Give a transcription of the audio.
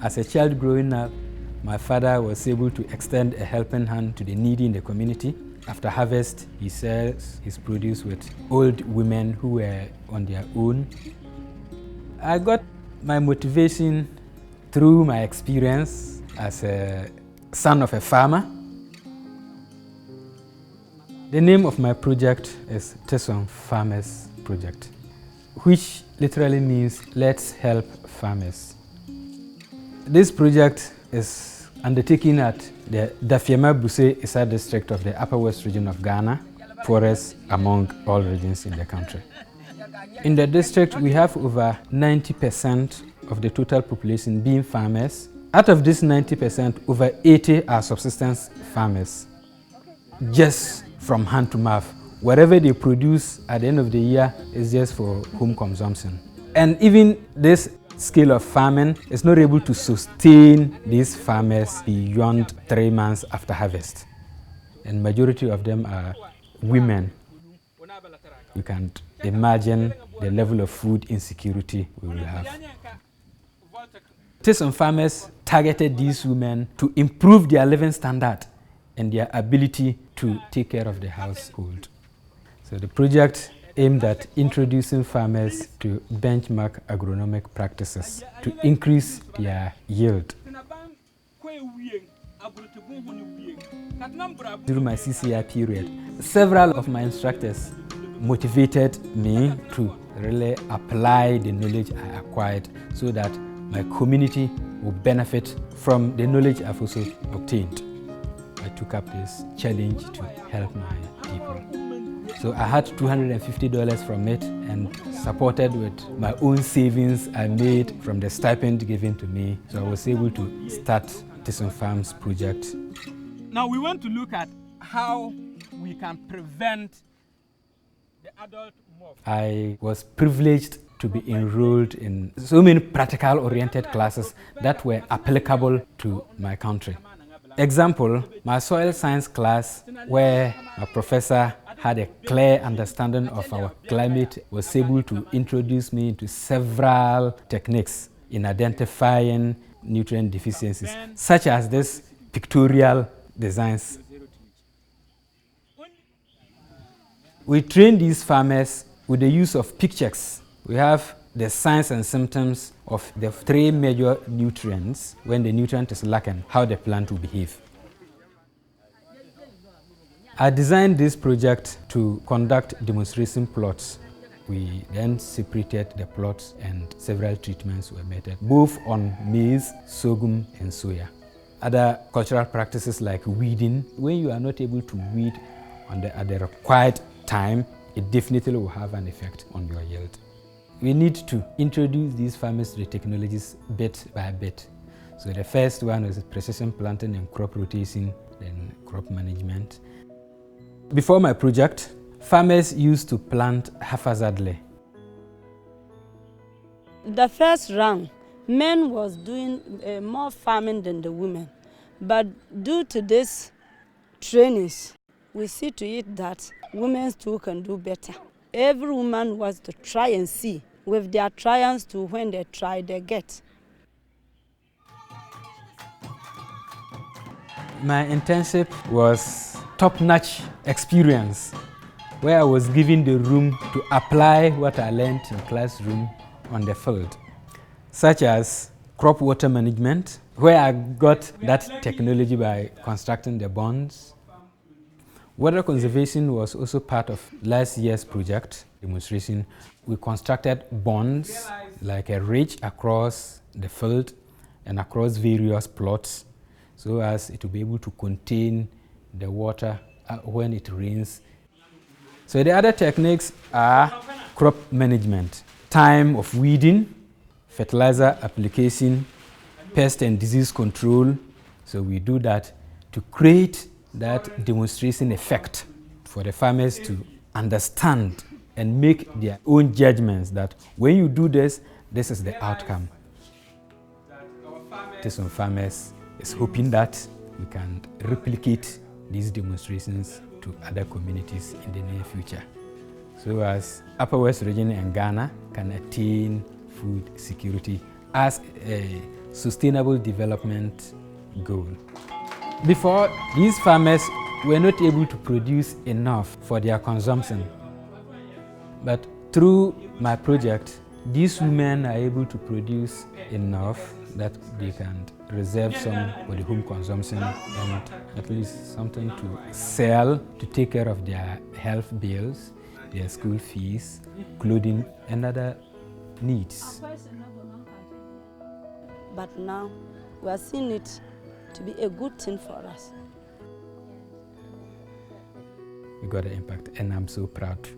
As a child growing up, my father was able to extend a helping hand to the needy in the community. After harvest, he sells his produce with old women who were on their own. I got my motivation through my experience as a son of a farmer. The name of my project is Tesom Farmers Project, which literally means Let's Help Farmers. This project is undertaken at the Dafiema-Buse-Issa district of the Upper West region of Ghana, poorest among all regions in the country. In the district, we have over 90% of the total population being farmers. Out of this 90%, over 80 are subsistence farmers. Just from hand to mouth. Whatever they produce at the end of the year is just for home consumption. And even this scale of farming is not able to sustain these farmers beyond 3 months after harvest. And majority of them are women. You can imagine the level of food insecurity we will have. Tesom farmers targeted these women to improve their living standard and their ability to take care of the household. So the project aimed at introducing farmers to benchmark agronomic practices to increase their yield. During my CCI period, several of my instructors motivated me to really apply the knowledge I acquired so that my community will benefit from the knowledge I've also obtained. I took up this challenge to help my people. So I had $250 from it, and supported with my own savings I made from the stipend given to me. So I was able to start Tesom Farms project. Now we want to look at how we can prevent the adult mob. I was privileged to be enrolled in so many practical-oriented classes that were applicable to my country. Example, my soil science class, where my professor had a clear understanding of our climate, was able to introduce me into several techniques in identifying nutrient deficiencies, such as this pictorial designs. We train these farmers with the use of pictures. We have the signs and symptoms of the 3 major nutrients. When the nutrient is lacking, how the plant will behave. I designed this project to conduct demonstration plots. We then separated the plots and several treatments were made, both on maize, sorghum, and soya. Other cultural practices like weeding, when you are not able to weed at the required time, it definitely will have an effect on your yield. We need to introduce these farmers to the technologies bit by bit. So the first one is precision planting and crop rotation, then crop management. Before my project, farmers used to plant haphazardly. The first round, men was doing more farming than the women. But due to this trainings, we see to it that women too can do better. Every woman wants to try and see. With their trials to when they try, they get. My internship was top-notch experience, where I was given the room to apply what I learned in classroom on the field, such as crop water management, where I got that technology by constructing the bonds. Water conservation was also part of last year's project demonstration. We constructed bonds like a ridge across the field and across various plots, so as it will be able to contain the water when it rains. So the other techniques are crop management, time of weeding, fertilizer application, pest and disease control. So we do that to create that demonstration effect for the farmers to understand and make their own judgments that when you do this, this is the outcome. Tesom Farmers is hoping that we can replicate these demonstrations to other communities in the near future, so as Upper West Region and Ghana can attain food security as a sustainable development goal. Before, these farmers were not able to produce enough for their consumption. But through my project, these women are able to produce enough that they can reserve some for the home consumption and at least something to sell to take care of their health bills, their school fees, clothing, and other needs. But now we are seeing it to be a good thing for us. We got an impact, and I'm so proud.